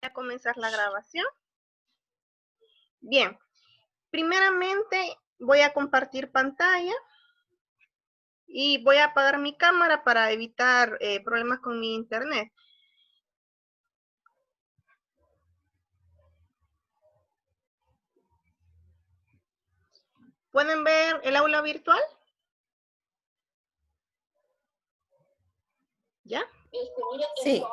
a comenzar la grabación. Bien, primeramente voy a compartir pantalla y voy a apagar mi cámara para evitar problemas con mi internet. ¿Pueden ver el aula virtual? ¿Ya? Sí.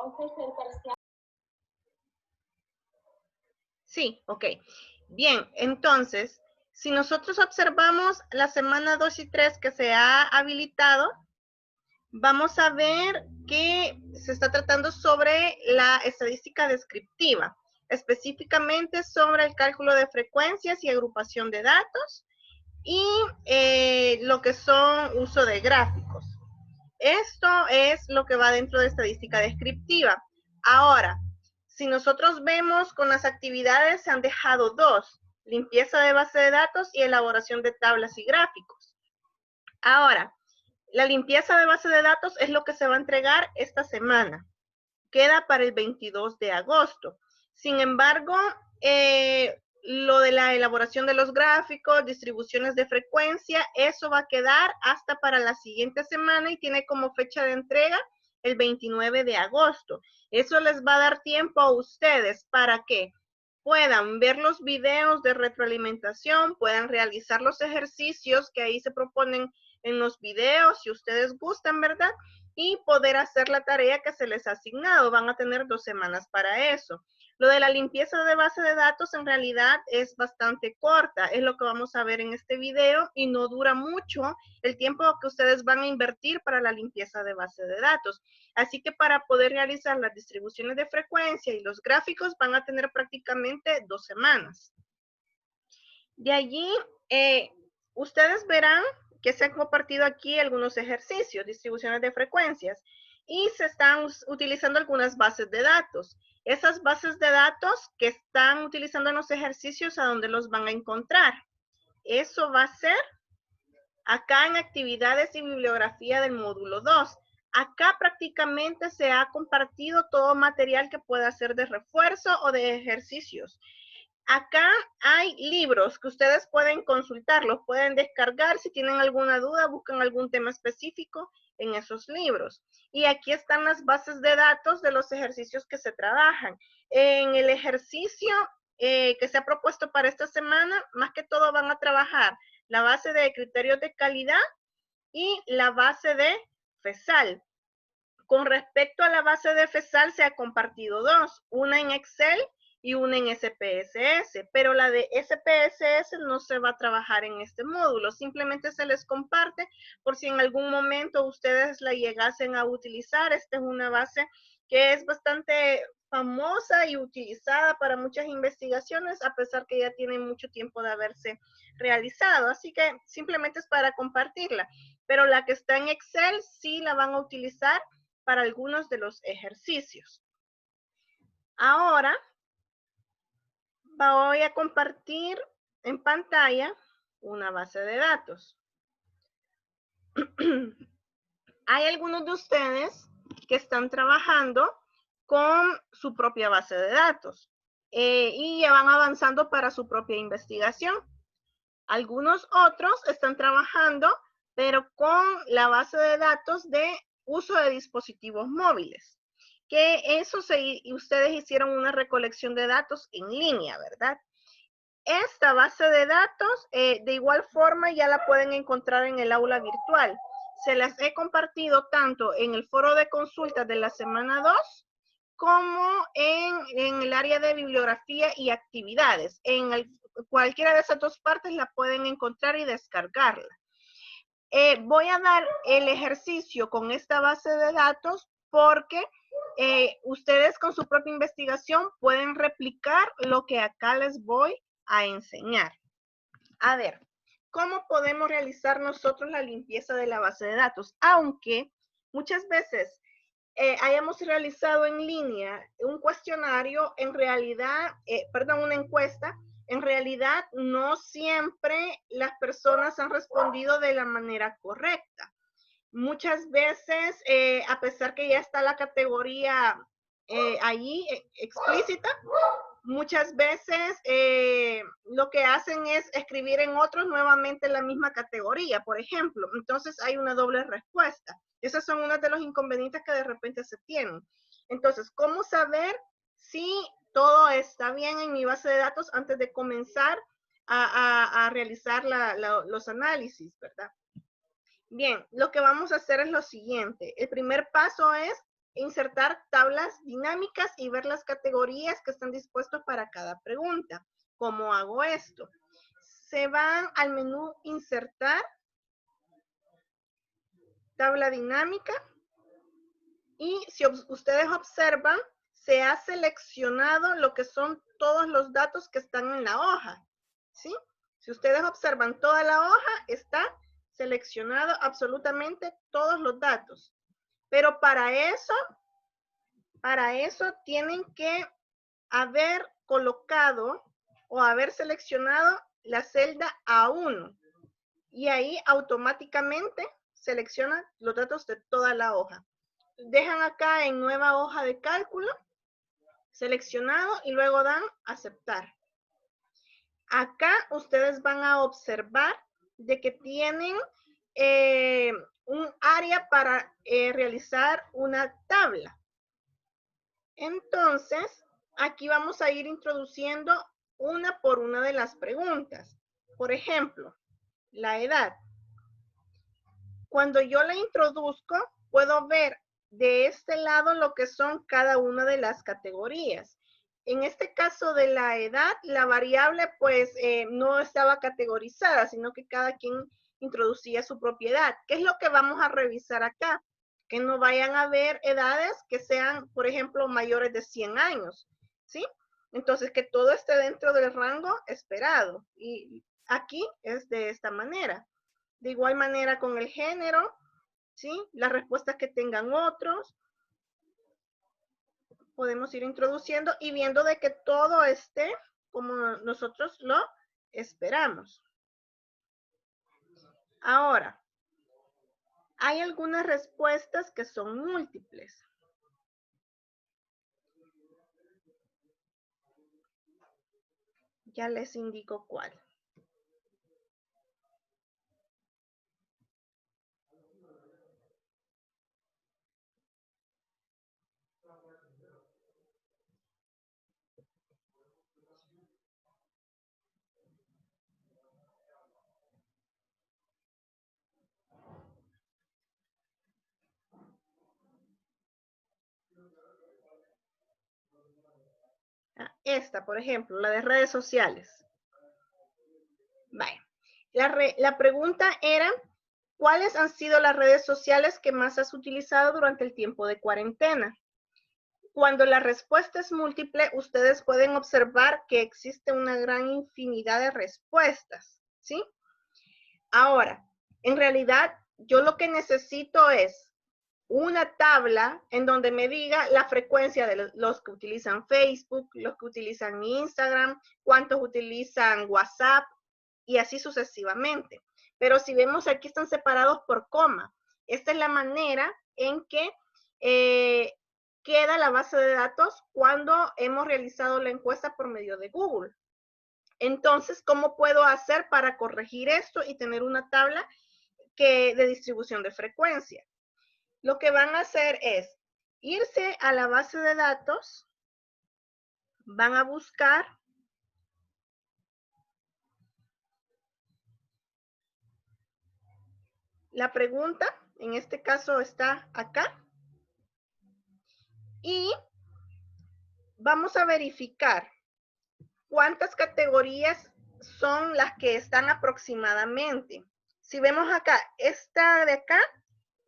Sí, ok. Bien, entonces, si nosotros observamos la semana 2 y 3 que se ha habilitado, vamos a ver que se está tratando sobre la estadística descriptiva, específicamente sobre el cálculo de frecuencias y agrupación de datos y lo que son uso de gráficos. Esto es lo que va dentro de estadística descriptiva. Ahora, si nosotros vemos con las actividades, se han dejado dos: limpieza de base de datos y elaboración de tablas y gráficos. Ahora, la limpieza de base de datos es lo que se va a entregar esta semana. Queda para el 22 de agosto. Sin embargo, lo de la elaboración de los gráficos, distribuciones de frecuencia, eso va a quedar hasta para la siguiente semana y tiene como fecha de entrega el 29 de agosto. Eso les va a dar tiempo a ustedes para que puedan ver los videos de retroalimentación, puedan realizar los ejercicios que ahí se proponen en los videos, si ustedes gustan, ¿verdad? Y poder hacer la tarea que se les ha asignado. Van a tener 2 semanas para eso. Lo de la limpieza de base de datos en realidad es bastante corta, es lo que vamos a ver en este video y no dura mucho el tiempo que ustedes van a invertir para la limpieza de base de datos. Así que para poder realizar las distribuciones de frecuencia y los gráficos van a tener prácticamente 2 semanas. De allí, ustedes verán que se han compartido aquí algunos ejercicios, distribuciones de frecuencias, y se están utilizando algunas bases de datos. Esas bases de datos que están utilizando en los ejercicios, ¿a dónde los van a encontrar? Eso va a ser acá en actividades y bibliografía del módulo 2. Acá prácticamente se ha compartido todo material que pueda ser de refuerzo o de ejercicios. Acá hay libros que ustedes pueden consultar, los pueden descargar. Si tienen alguna duda, buscan algún tema específico en esos libros. Y aquí están las bases de datos de los ejercicios que se trabajan. En el ejercicio que se ha propuesto para esta semana, más que todo van a trabajar la base de criterios de calidad y la base de FESAL. Con respecto a la base de FESAL, se ha compartido dos, una en Excel y una en SPSS, pero la de SPSS no se va a trabajar en este módulo, simplemente se les comparte por si en algún momento ustedes la llegasen a utilizar. Esta es una base que es bastante famosa y utilizada para muchas investigaciones, a pesar que ya tiene mucho tiempo de haberse realizado, así que simplemente es para compartirla, pero la que está en Excel sí la van a utilizar para algunos de los ejercicios. Ahora voy a compartir en pantalla una base de datos. Hay algunos de ustedes que están trabajando con su propia base de datos y ya van avanzando para su propia investigación. Algunos otros están trabajando, pero con la base de datos de uso de dispositivos móviles, que eso ustedes hicieron una recolección de datos en línea, ¿verdad? Esta base de datos, de igual forma, ya la pueden encontrar en el aula virtual. Se las he compartido tanto en el foro de consultas de la semana 2 como en el área de bibliografía y actividades. Cualquiera de esas dos partes la pueden encontrar y descargarla. Voy a dar el ejercicio con esta base de datos porque ustedes con su propia investigación pueden replicar lo que acá les voy a enseñar. A ver, ¿cómo podemos realizar nosotros la limpieza de la base de datos? Aunque muchas veces hayamos realizado en línea un cuestionario, en realidad, una encuesta, en realidad no siempre las personas han respondido de la manera correcta. Muchas veces, a pesar que ya está la categoría allí explícita, muchas veces lo que hacen es escribir en otros nuevamente la misma categoría, por ejemplo. Entonces hay una doble respuesta. Esos son uno de los inconvenientes que de repente se tienen. Entonces, ¿cómo saber si todo está bien en mi base de datos antes de comenzar a realizar los análisis, verdad? Bien, lo que vamos a hacer es lo siguiente. El primer paso es insertar tablas dinámicas y ver las categorías que están dispuestas para cada pregunta. ¿Cómo hago esto? Se van al menú Insertar, Tabla dinámica, y si ustedes observan, se ha seleccionado lo que son todos los datos que están en la hoja, ¿sí? Si ustedes observan toda la hoja, está seleccionado absolutamente todos los datos. Pero para eso tienen que haber colocado o haber seleccionado la celda A1. Y ahí automáticamente seleccionan los datos de toda la hoja. Dejan acá en nueva hoja de cálculo, seleccionado, y luego dan aceptar. Acá ustedes van a observar de que tienen un área para realizar una tabla. Entonces, aquí vamos a ir introduciendo una por una de las preguntas. Por ejemplo, la edad. Cuando yo la introduzco, puedo ver de este lado lo que son cada una de las categorías. En este caso de la edad, la variable pues no estaba categorizada, sino que cada quien introducía su propia edad. ¿Qué es lo que vamos a revisar acá? Que no vayan a haber edades que sean, por ejemplo, mayores de 100 años, ¿sí? Entonces, que todo esté dentro del rango esperado. Y aquí es de esta manera. De igual manera con el género, ¿sí? Las respuestas que tengan otros. Podemos ir introduciendo y viendo de que todo esté como nosotros lo esperamos. Ahora, hay algunas respuestas que son múltiples. Ya les indico cuál. Esta, por ejemplo, la de redes sociales. Vale. La pregunta era, ¿cuáles han sido las redes sociales que más has utilizado durante el tiempo de cuarentena? Cuando la respuesta es múltiple, ustedes pueden observar que existe una gran infinidad de respuestas, ¿sí? Ahora, en realidad, yo lo que necesito es una tabla en donde me diga la frecuencia de los que utilizan Facebook, los que utilizan Instagram, cuántos utilizan WhatsApp y así sucesivamente. Pero si vemos aquí están separados por coma. Esta es la manera en que queda la base de datos cuando hemos realizado la encuesta por medio de Google. Entonces, ¿cómo puedo hacer para corregir esto y tener una tabla de distribución de frecuencia? Lo que van a hacer es irse a la base de datos, van a buscar la pregunta, en este caso está acá, y vamos a verificar cuántas categorías son las que están aproximadamente. Si vemos acá, esta de acá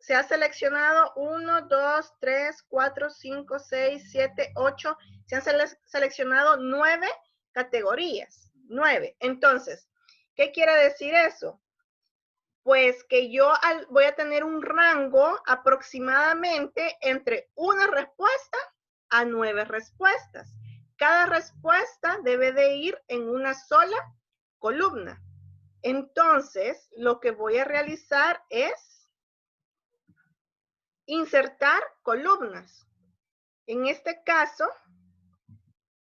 se ha seleccionado 1, 2, 3, 4, 5, 6, 7, 8, se han seleccionado 9 categorías, 9. Entonces, ¿qué quiere decir eso? Pues que yo voy a tener un rango aproximadamente entre una respuesta a 9 respuestas. Cada respuesta debe de ir en una sola columna. Entonces, lo que voy a realizar es insertar columnas. En este caso,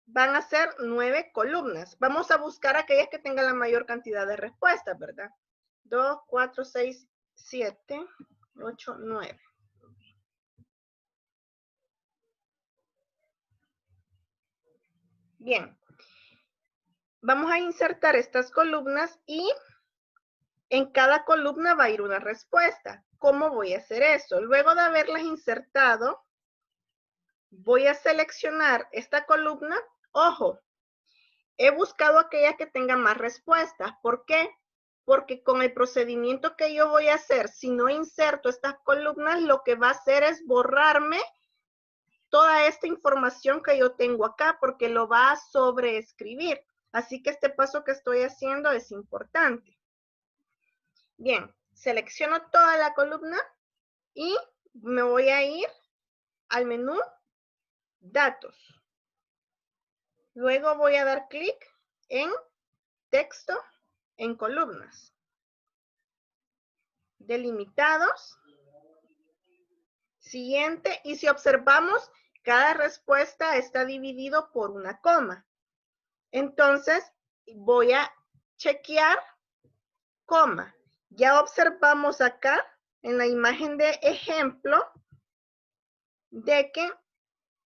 van a ser 9 columnas. Vamos a buscar aquellas que tengan la mayor cantidad de respuestas, ¿verdad? 2, 4, 6, 7, 8, 9. Bien. Vamos a insertar estas columnas y en cada columna va a ir una respuesta. ¿Cómo voy a hacer eso? Luego de haberlas insertado, voy a seleccionar esta columna. Ojo, he buscado aquella que tenga más respuestas. ¿Por qué? Porque con el procedimiento que yo voy a hacer, si no inserto estas columnas, lo que va a hacer es borrarme toda esta información que yo tengo acá, porque lo va a sobreescribir. Así que este paso que estoy haciendo es importante. Bien, selecciono toda la columna y me voy a ir al menú Datos. Luego voy a dar clic en Texto en columnas. Delimitados. Siguiente. Y si observamos, cada respuesta está dividido por una coma. Entonces, voy a chequear coma. Ya observamos acá en la imagen de ejemplo de que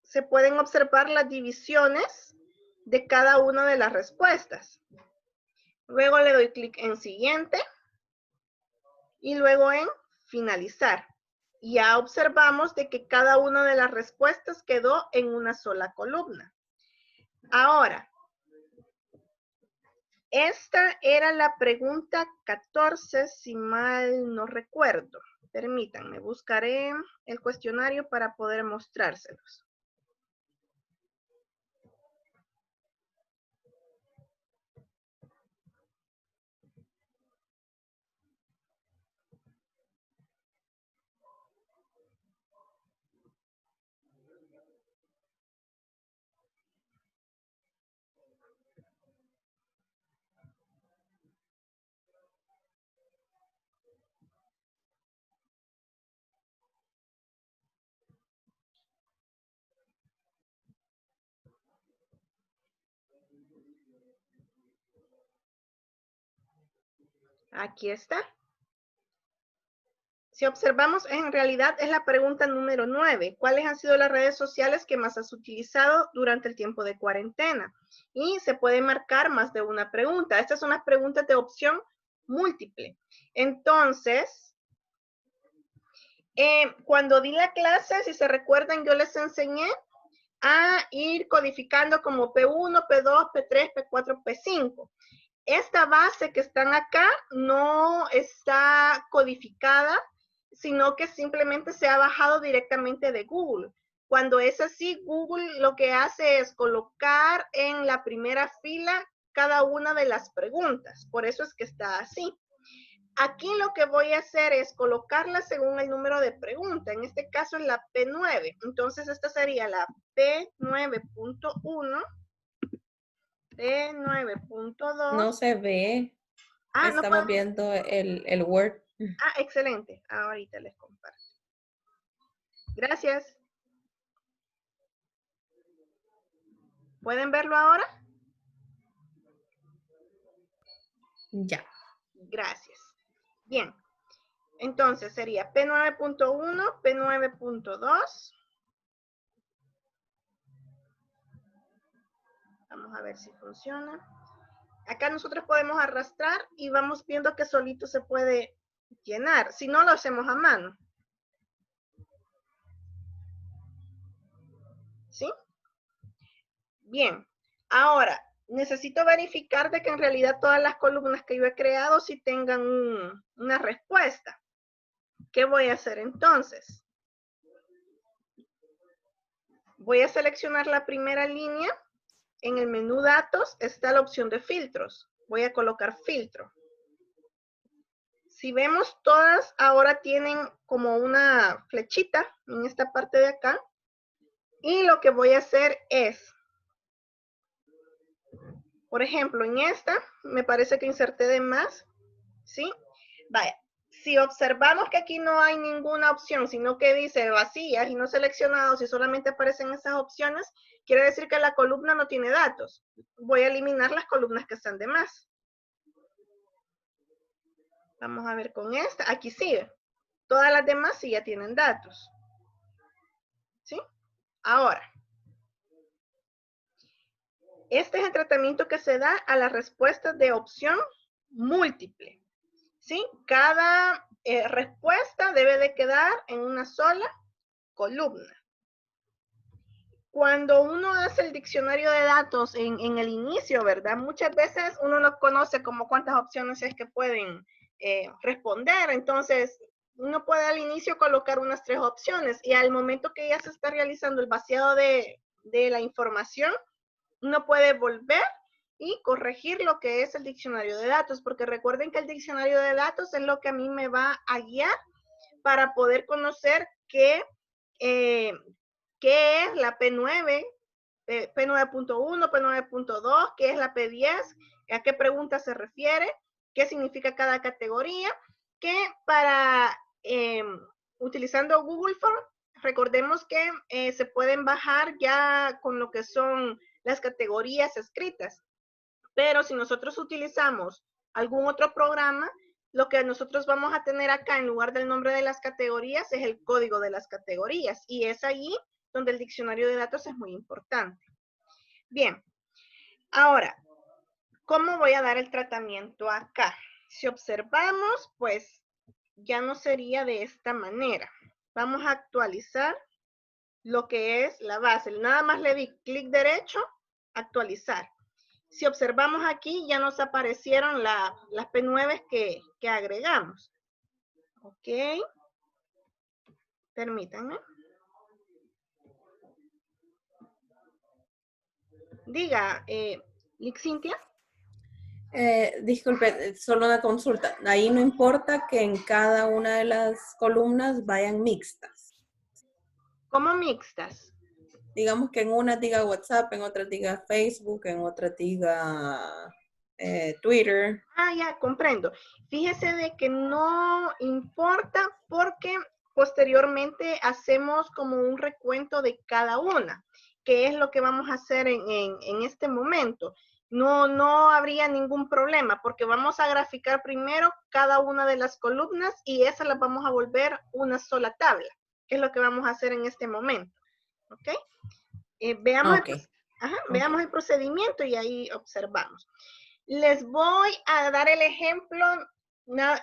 se pueden observar las divisiones de cada una de las respuestas. Luego le doy clic en siguiente y luego en finalizar. Ya observamos de que cada una de las respuestas quedó en una sola columna. Ahora, esta era la pregunta 14, si mal no recuerdo. Permítanme, buscaré el cuestionario para poder mostrárselos. Aquí está. Si observamos, en realidad es la pregunta número 9. ¿Cuáles han sido las redes sociales que más has utilizado durante el tiempo de cuarentena? Y se puede marcar más de una pregunta. Estas son las preguntas de opción múltiple. Entonces, cuando di la clase, si se recuerdan, yo les enseñé a ir codificando como P1, P2, P3, P4, P5. Esta base que están acá no está codificada, sino que simplemente se ha bajado directamente de Google. Cuando es así, Google lo que hace es colocar en la primera fila cada una de las preguntas. Por eso es que está así. Aquí lo que voy a hacer es colocarla según el número de pregunta. En este caso es la P9. Entonces esta sería la P9.1. P9.2. No se ve. Ah, no Estamos puedo. viendo el Word. Ah, excelente. Ahorita les comparto. Gracias. ¿Pueden verlo ahora? Ya. Gracias. Bien. Entonces sería P9.1, P9.2. Vamos a ver si funciona. Acá nosotros podemos arrastrar y vamos viendo que solito se puede llenar. Si no, lo hacemos a mano. ¿Sí? Bien. Ahora, necesito verificar de que en realidad todas las columnas que yo he creado sí tengan una respuesta. ¿Qué voy a hacer entonces? Voy a seleccionar la primera línea. En el menú datos está la opción de filtros. Voy a colocar filtro. Si vemos, todas ahora tienen como una flechita en esta parte de acá. Y lo que voy a hacer es, por ejemplo, en esta, me parece que inserté de más. ¿Sí? Vaya, Si observamos que aquí no hay ninguna opción, sino que dice vacías y no seleccionados y solamente aparecen esas opciones, quiere decir que la columna no tiene datos. Voy a eliminar las columnas que están de más. Vamos a ver con esta. Aquí sigue. Todas las demás sí ya tienen datos. ¿Sí? Ahora, este es el tratamiento que se da a las respuestas de opción múltiple. ¿Sí? Cada respuesta debe de quedar en una sola columna. Cuando uno hace el diccionario de datos en el inicio, ¿verdad? Muchas veces uno no conoce como cuántas opciones es que pueden responder. Entonces, uno puede al inicio colocar unas 3 opciones y al momento que ya se está realizando el vaciado de la información, uno puede volver y corregir lo que es el diccionario de datos, porque recuerden que el diccionario de datos es lo que a mí me va a guiar para poder conocer qué es la P9, P9.1, P9.2, qué es la P10, a qué pregunta se refiere, qué significa cada categoría, que para, utilizando Google Form, recordemos que se pueden bajar ya con lo que son las categorías escritas. Pero si nosotros utilizamos algún otro programa, lo que nosotros vamos a tener acá en lugar del nombre de las categorías es el código de las categorías. Y es allí donde el diccionario de datos es muy importante. Bien, ahora, ¿cómo voy a dar el tratamiento acá? Si observamos, pues ya no sería de esta manera. Vamos a actualizar lo que es la base. Nada más le di clic derecho, actualizar. Si observamos aquí, ya nos aparecieron las P9 que agregamos. Ok. Permítanme. Diga, Cintia. Disculpe, solo una consulta. Ahí no importa que en cada una de las columnas vayan mixtas. ¿Cómo mixtas? Digamos que en una diga WhatsApp, en otra diga Facebook, en otra diga Twitter. Ah, ya, comprendo. Fíjese de que no importa porque posteriormente hacemos como un recuento de cada una, que es lo que vamos a hacer en este momento. No habría ningún problema porque vamos a graficar primero cada una de las columnas y esas las vamos a volver una sola tabla, que es lo que vamos a hacer en este momento. ¿Ok? Veamos, Okay. veamos el procedimiento y ahí observamos. Les voy a dar el ejemplo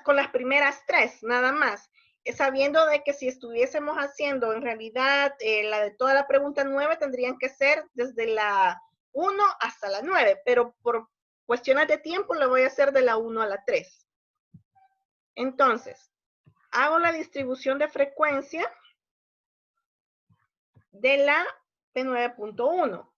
con las primeras 3, nada más. Sabiendo de que si estuviésemos haciendo en realidad la de toda la pregunta 9, tendrían que ser desde la 1 hasta la 9, pero por cuestiones de tiempo le voy a hacer de la 1 a la 3. Entonces, hago la distribución de frecuencia de la P9.1.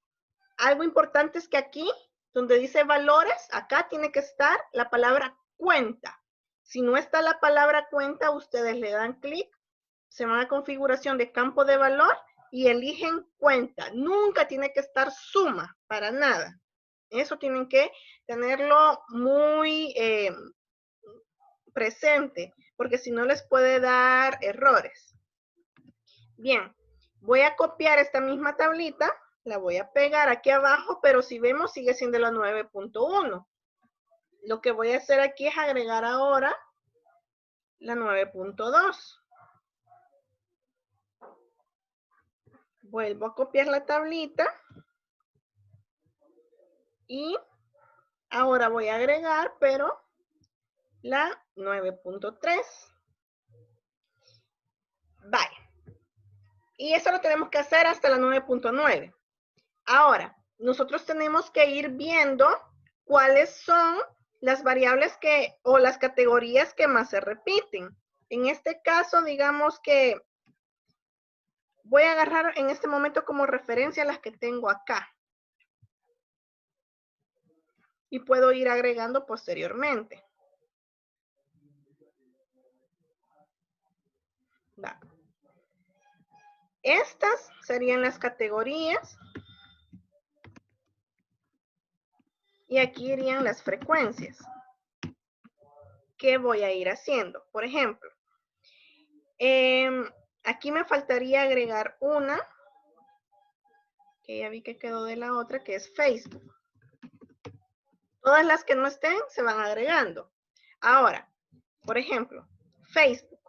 Algo importante es que aquí, donde dice valores, acá tiene que estar la palabra cuenta. Si no está la palabra cuenta, ustedes le dan clic, se van a configuración de campo de valor y eligen cuenta. Nunca tiene que estar suma, para nada. Eso tienen que tenerlo muy presente, porque si no les puede dar errores. Bien, voy a copiar esta misma tablita, la voy a pegar aquí abajo, pero si vemos sigue siendo la 9.1. Lo que voy a hacer aquí es agregar ahora la 9.2. Vuelvo a copiar la tablita y ahora voy a agregar, pero la 9.3. Vale. Y eso lo tenemos que hacer hasta la 9.9. Ahora, nosotros tenemos que ir viendo cuáles son las variables o las categorías que más se repiten. En este caso, digamos que voy a agarrar en este momento como referencia las que tengo acá. Y puedo ir agregando posteriormente. Va. Estas serían las categorías. Y aquí irían las frecuencias. ¿qué voy a ir haciendo? Por ejemplo, aquí me faltaría agregar una, que ya vi que quedó de la otra, que es Facebook. Todas las que no estén se van agregando. Ahora, por ejemplo, Facebook.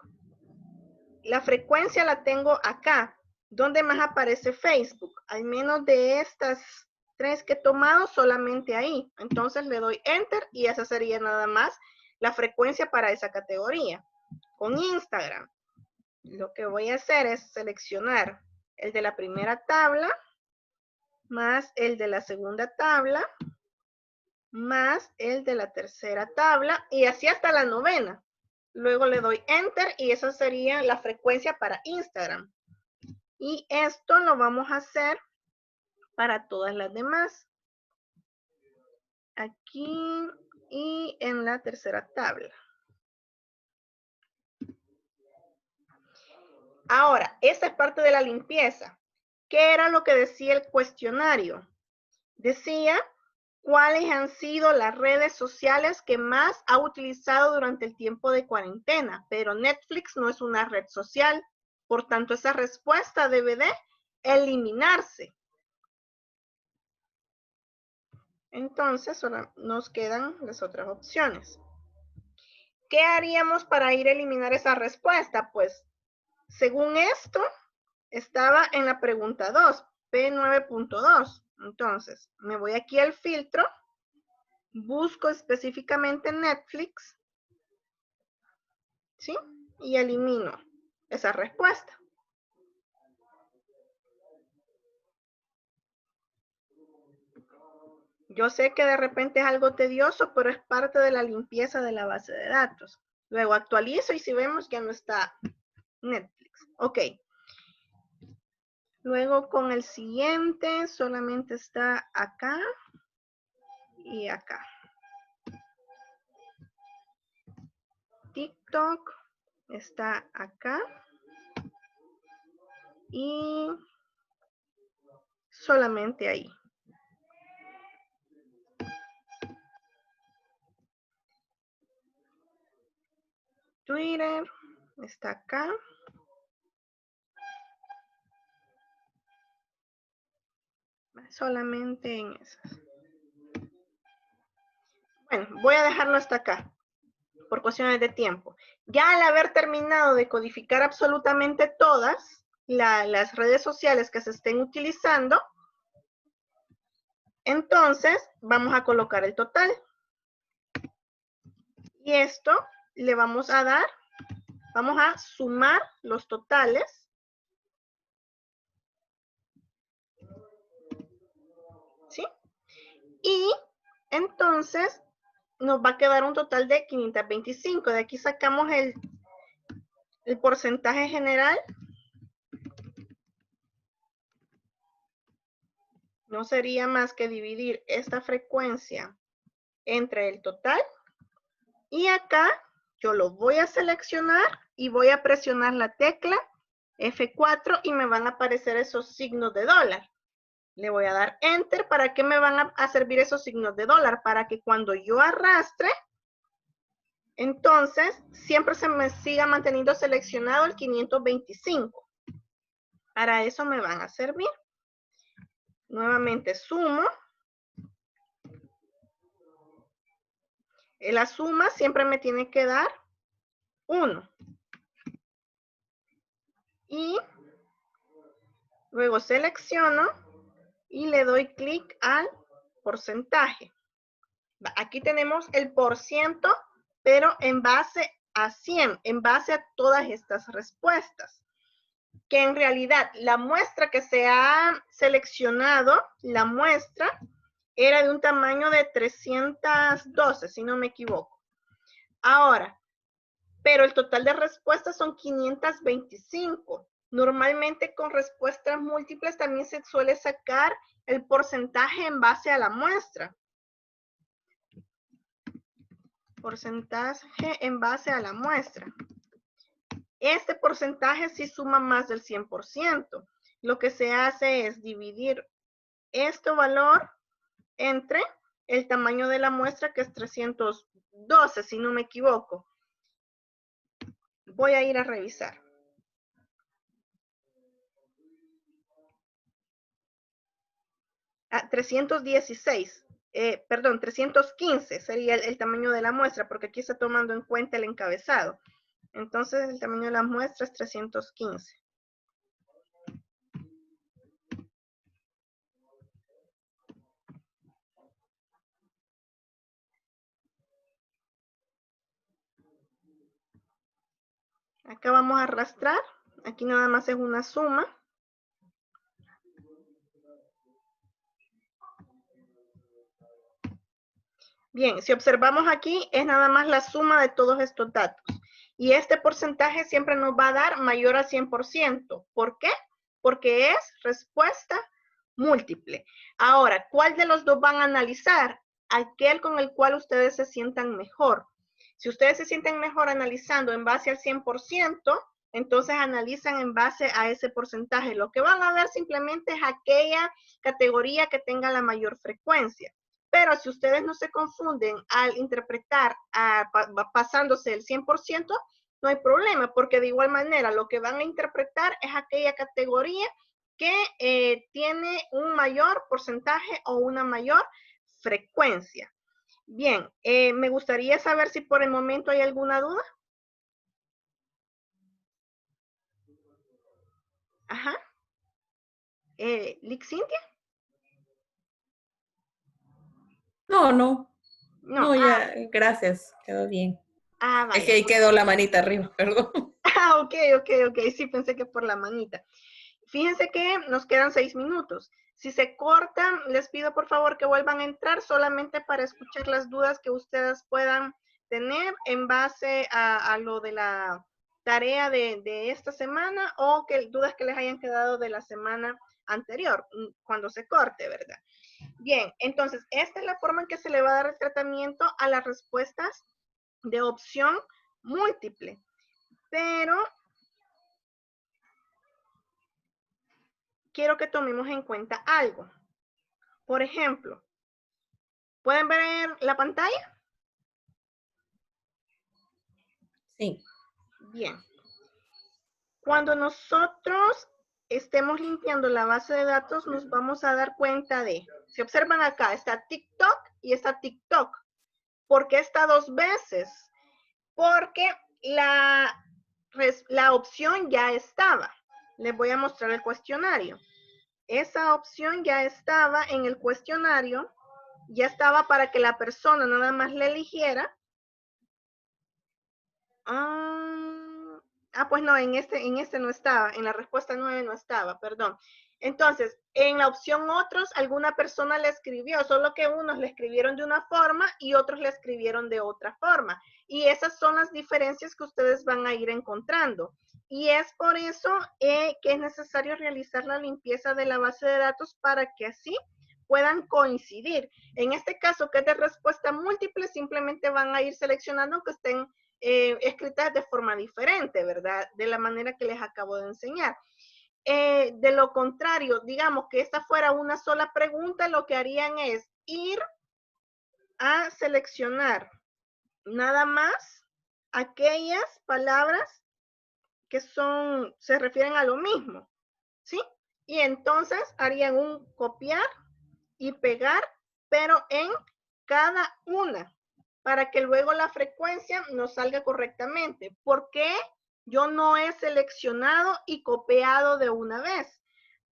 La frecuencia la tengo acá. ¿Dónde más aparece Facebook? Al menos de estas 3 que he tomado, solamente ahí. Entonces le doy Enter y esa sería nada más la frecuencia para esa categoría. Con Instagram, lo que voy a hacer es seleccionar el de la primera tabla, más el de la segunda tabla, más el de la tercera tabla, y así hasta la novena. Luego le doy Enter y esa sería la frecuencia para Instagram. Y esto lo vamos a hacer para todas las demás. Aquí y en la tercera tabla. Ahora, esta es parte de la limpieza. ¿Qué era lo que decía el cuestionario? Decía cuáles han sido las redes sociales que más ha utilizado durante el tiempo de cuarentena, pero Netflix no es una red social, por tanto esa respuesta debe de eliminarse. Entonces solo nos quedan las otras opciones. ¿Qué haríamos para ir a eliminar esa respuesta? Pues según esto estaba en la pregunta 2, P9.2. Entonces me voy aquí al filtro, busco específicamente Netflix, ¿sí? Y elimino esa respuesta. Yo sé que de repente es algo tedioso, pero es parte de la limpieza de la base de datos. Luego actualizo y si vemos que no está Netflix. Ok. Luego con el siguiente solamente está acá y acá. TikTok está acá y solamente ahí. Twitter está acá. Solamente en esas. Bueno, voy a dejarlo hasta acá por cuestiones de tiempo. Ya al haber terminado de codificar absolutamente todas las redes sociales que se estén utilizando, entonces vamos a colocar el total. Y esto le vamos a dar, vamos a sumar los totales. ¿Sí? Y entonces nos va a quedar un total de 525. De aquí sacamos el porcentaje general. No sería más que dividir esta frecuencia entre el total. Y acá yo lo voy a seleccionar y voy a presionar la tecla F4 y me van a aparecer esos signos de dólar. Le voy a dar Enter. ¿Para qué me van a servir esos signos de dólar? Para que cuando yo arrastre, entonces siempre se me siga manteniendo seleccionado el 525. Para eso me van a servir. Nuevamente sumo. La suma siempre me tiene que dar 1. Y luego selecciono y le doy clic al porcentaje. Aquí tenemos el %, pero en base a 100, en base a todas estas respuestas. Que en realidad la muestra que se ha seleccionado, la muestra era de un tamaño de 312, si no me equivoco. Ahora, pero el total de respuestas son 525. Normalmente con respuestas múltiples también se suele sacar el porcentaje en base a la muestra. Porcentaje en base a la muestra. Este porcentaje sí suma más del 100%. Lo que se hace es dividir este valor entre el tamaño de la muestra, que es 12, si no me equivoco. Voy a ir a revisar. Ah, 316. Perdón, 315 sería el tamaño de la muestra, porque aquí está tomando en cuenta el encabezado. Entonces, el tamaño de la muestra es 315. Acá vamos a arrastrar. Aquí nada más es una suma. Bien, si observamos aquí, es nada más la suma de todos estos datos. Y este porcentaje siempre nos va a dar mayor al 100%. ¿Por qué? Porque es respuesta múltiple. Ahora, ¿cuál de los dos van a analizar? Aquel con el cual ustedes se sientan mejor. Si ustedes se sienten mejor analizando en base al 100%, entonces analizan en base a ese porcentaje. Lo que van a ver simplemente es aquella categoría que tenga la mayor frecuencia. Pero si ustedes no se confunden al interpretar pasándose el 100%, no hay problema, porque de igual manera lo que van a interpretar es aquella categoría que tiene un mayor porcentaje o una mayor frecuencia. Bien, me gustaría saber si por el momento hay alguna duda. Ajá. ¿Lick Cintia? No, no, No. no, ya, gracias, quedó bien. Es que Vaya. ahí quedó la manita arriba, perdón. Ok. Sí, pensé que por la manita. Fíjense que nos quedan 6 minutos. Si se cortan, les pido por favor que vuelvan a entrar solamente para escuchar las dudas que ustedes puedan tener en base a lo de la tarea de esta semana o dudas que les hayan quedado de la semana anterior, cuando se corte, ¿verdad? Bien, entonces esta es la forma en que se le va a dar el tratamiento a las respuestas de opción múltiple. Pero quiero que tomemos en cuenta algo. Por ejemplo, ¿pueden ver la pantalla? Sí. Bien. Cuando nosotros estemos limpiando la base de datos, nos vamos a dar cuenta de, si observan acá, está TikTok y está TikTok. ¿Por qué está dos veces? Porque la opción ya estaba. Les voy a mostrar el cuestionario. Esa opción ya estaba en el cuestionario, ya estaba para que la persona nada más le eligiera. Pues no, en este no estaba, en la respuesta 9 no estaba, perdón. Entonces, en la opción otros, alguna persona le escribió, solo que unos le escribieron de una forma y otros le escribieron de otra forma. Y esas son las diferencias que ustedes van a ir encontrando. Y es por eso que es necesario realizar la limpieza de la base de datos para que así puedan coincidir. En este caso, que es de respuesta múltiple, simplemente van a ir seleccionando que estén escritas de forma diferente, ¿verdad? De la manera que les acabo de enseñar. De lo contrario, digamos que esta fuera una sola pregunta, lo que harían es ir a seleccionar nada más aquellas palabras que se refieren a lo mismo, ¿sí? Y entonces harían un copiar y pegar, pero en cada una, para que luego la frecuencia nos salga correctamente. ¿Por qué yo no he seleccionado y copiado de una vez?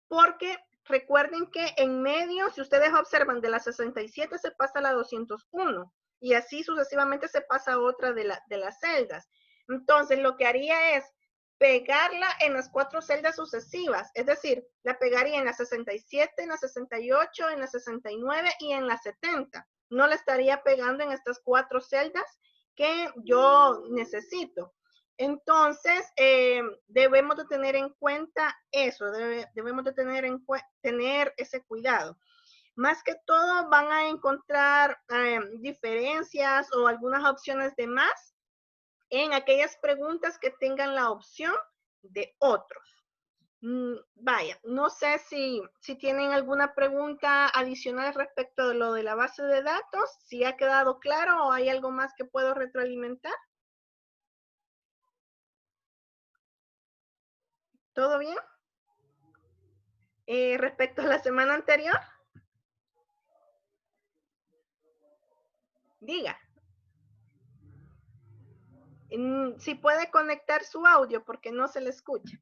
Porque recuerden que en medio, si ustedes observan, de la 67 se pasa a la 201 y así sucesivamente se pasa a otra de las celdas. Entonces, lo que haría es pegarla en las 4 celdas sucesivas, es decir, la pegaría en la 67, en la 68, en la 69 y en la 70. No la estaría pegando en estas 4 celdas que yo necesito. Entonces, debemos de tener en cuenta eso, debemos de tener ese cuidado. Más que todo van a encontrar diferencias o algunas opciones de más en aquellas preguntas que tengan la opción de otros. Vaya, no sé si tienen alguna pregunta adicional respecto de lo de la base de datos, si ha quedado claro o hay algo más que puedo retroalimentar. ¿Todo bien? Respecto a la semana anterior, diga. Si puede conectar su audio porque no se le escucha.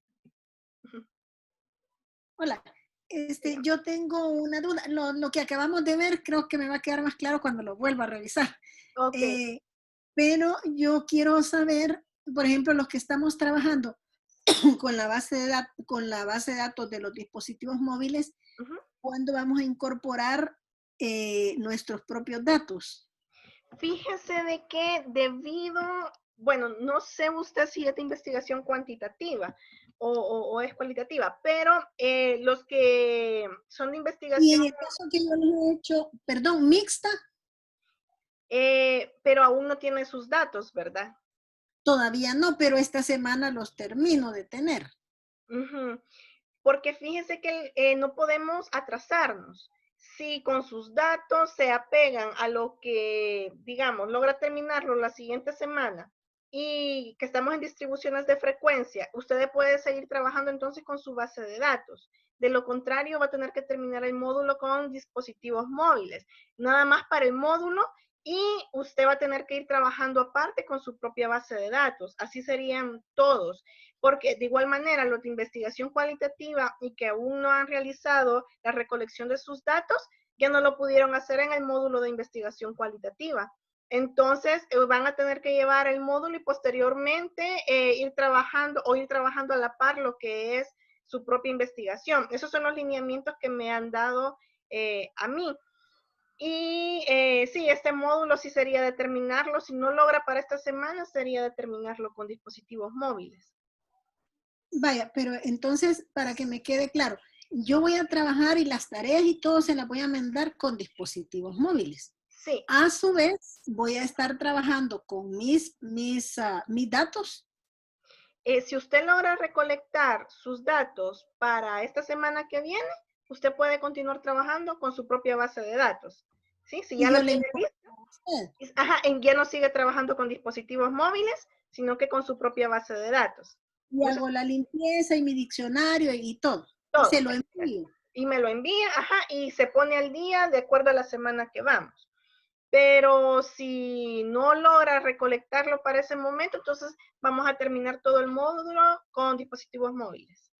Hola, Diga. yo tengo una duda. Lo que acabamos de ver creo que me va a quedar más claro cuando lo vuelva a revisar. Ok. Pero yo quiero saber, por ejemplo, los que estamos trabajando con la base de datos, de los dispositivos móviles, Ujú. ¿cuándo vamos a incorporar nuestros propios datos? Fíjese de que debido, bueno, no sé usted si es de investigación cuantitativa o es cualitativa, pero los que son de Y en investigación, el caso que yo les he hecho, perdón, mixta, pero aún no tiene sus datos, ¿verdad? todavía no, pero esta semana los termino de tener. Ujú. Porque fíjese que no podemos atrasarnos. Si con sus datos se apegan a lo que, digamos, logra terminarlo la siguiente semana y que estamos en distribuciones de frecuencia, usted puede seguir trabajando entonces con su base de datos. De lo contrario, va a tener que terminar el módulo con dispositivos móviles, nada más para el módulo, y usted va a tener que ir trabajando aparte con su propia base de datos. Así serían todos, porque de igual manera los de investigación cualitativa y que aún no han realizado la recolección de sus datos, ya no lo pudieron hacer en el módulo de investigación cualitativa. Entonces van a tener que llevar el módulo y posteriormente ir trabajando a la par lo que es su propia investigación. Esos son los lineamientos que me han dado a mí. Y sí, este módulo sí sería determinarlo. Si no logra para esta semana, sería determinarlo con dispositivos móviles. Vaya, pero entonces, para que me quede claro, yo voy a trabajar y las tareas y todo se las voy a mandar con dispositivos móviles. Sí, A su vez, voy a estar trabajando con mis datos. si usted logra recolectar sus datos para esta semana que viene, usted puede continuar trabajando con su propia base de datos. ¿Sí? Si ya Y yo la le tiene informo lista, a usted. ajá, ya no sigue trabajando con dispositivos móviles, sino que con su propia base de datos. Y Eso hago la limpieza y mi diccionario y todo. Y todo. se lo envío. Y me lo envía, ajá, y se pone al día de acuerdo a la semana que vamos. Pero si no logra recolectarlo para ese momento, entonces vamos a terminar todo el módulo con dispositivos móviles.